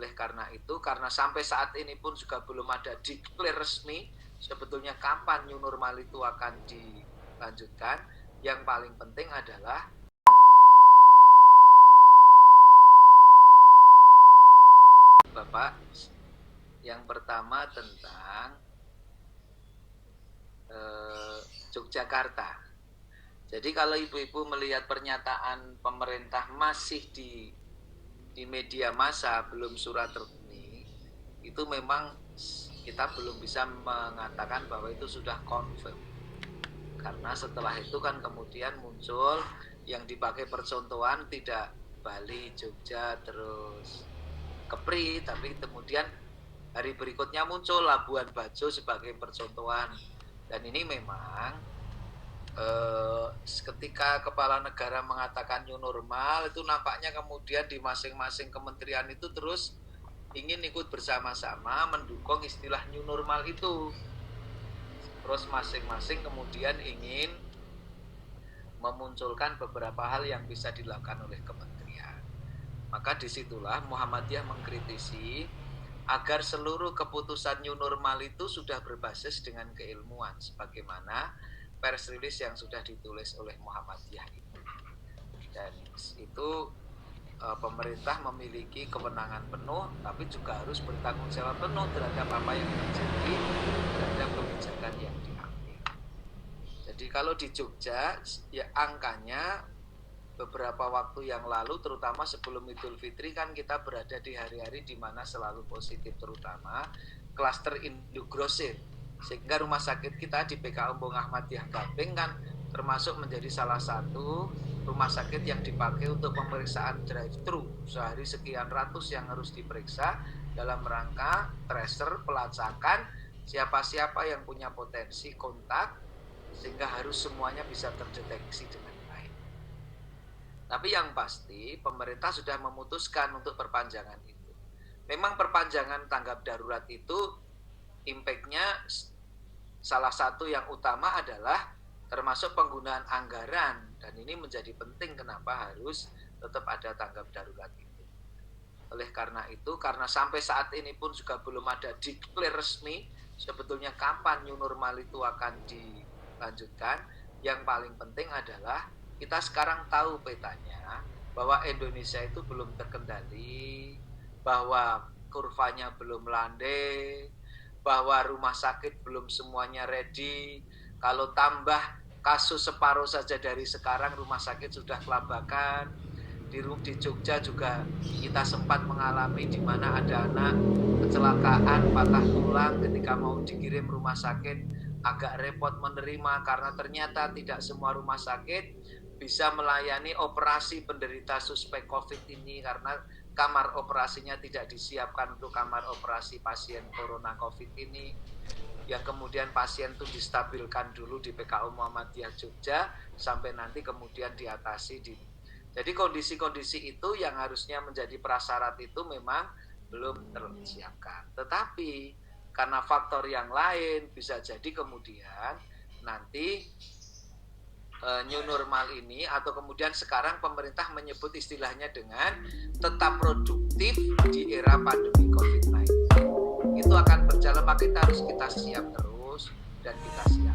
Oleh karena itu, karena sampai saat ini pun juga belum ada declare resmi sebetulnya kapan new normal itu akan dilanjutkan, yang paling penting adalah Bapak, yang pertama tentang Yogyakarta. Jadi kalau ibu-ibu melihat pernyataan pemerintah masih di media massa, belum surat resmi, itu memang kita belum bisa mengatakan bahwa itu sudah confirm. Karena setelah itu kan kemudian muncul yang dipakai percontohan tidak Bali, Jogja, terus Kepri, tapi kemudian hari berikutnya muncul Labuan Bajo sebagai percontohan. Dan ini memang ketika kepala negara mengatakan new normal, itu nampaknya kemudian di masing-masing kementerian itu terus ingin ikut bersama-sama mendukung istilah new normal itu. Terus masing-masing kemudian ingin memunculkan beberapa hal yang bisa dilakukan oleh kementerian. Maka disitulah Muhammadiyah mengkritisi agar seluruh keputusan new normal itu sudah berbasis dengan keilmuan, sebagaimana press release yang sudah ditulis oleh Muhammadiyah itu. Dan itu pemerintah memiliki kewenangan penuh, tapi juga harus bertanggung jawab penuh terhadap apa yang terjadi, terhadap kebijakan yang diambil. Jadi kalau di Jogja, ya angkanya beberapa waktu yang lalu, terutama sebelum Idul Fitri, kan kita berada di hari-hari di mana selalu positif, terutama klaster Indogrosir. Sehingga rumah sakit kita di PKU Embung Ahmadiyah Gaping kan termasuk menjadi salah satu rumah sakit yang dipakai untuk pemeriksaan drive-thru. Sehari sekian ratus yang harus diperiksa dalam rangka tracer, pelacakan siapa-siapa yang punya potensi kontak, sehingga harus semuanya bisa terdeteksi dengan baik. Tapi yang pasti pemerintah sudah memutuskan untuk perpanjangan itu. Memang perpanjangan tanggap darurat itu impact-nya salah satu yang utama adalah termasuk penggunaan anggaran, dan ini menjadi penting kenapa harus tetap ada tanggap darurat itu. Oleh karena itu, karena sampai saat ini pun juga belum ada declare resmi sebetulnya kapan new normal itu akan dilanjutkan, yang paling penting adalah kita sekarang tahu petanya bahwa Indonesia itu belum terkendali, bahwa kurvanya belum landai, bahwa rumah sakit belum semuanya ready. Kalau tambah kasus separuh saja dari sekarang, rumah sakit sudah kelabakan. Di Jogja juga kita sempat mengalami di mana ada anak kecelakaan patah tulang, ketika mau dikirim rumah sakit agak repot menerima karena ternyata tidak semua rumah sakit bisa melayani operasi penderita suspek COVID ini, karena kamar operasinya tidak disiapkan untuk kamar operasi pasien corona COVID ini. Yang kemudian pasien itu distabilkan dulu di PKU Muhammadiyah Jogja sampai nanti kemudian diatasi. Jadi kondisi-kondisi itu yang harusnya menjadi prasyarat itu memang belum tersiapkan. Tetapi karena faktor yang lain bisa jadi kemudian nanti new normal ini, atau kemudian sekarang pemerintah menyebut istilahnya dengan tetap produktif di era pandemi COVID-19, itu akan berjalan, maka kita harus siap terus dan kita siap.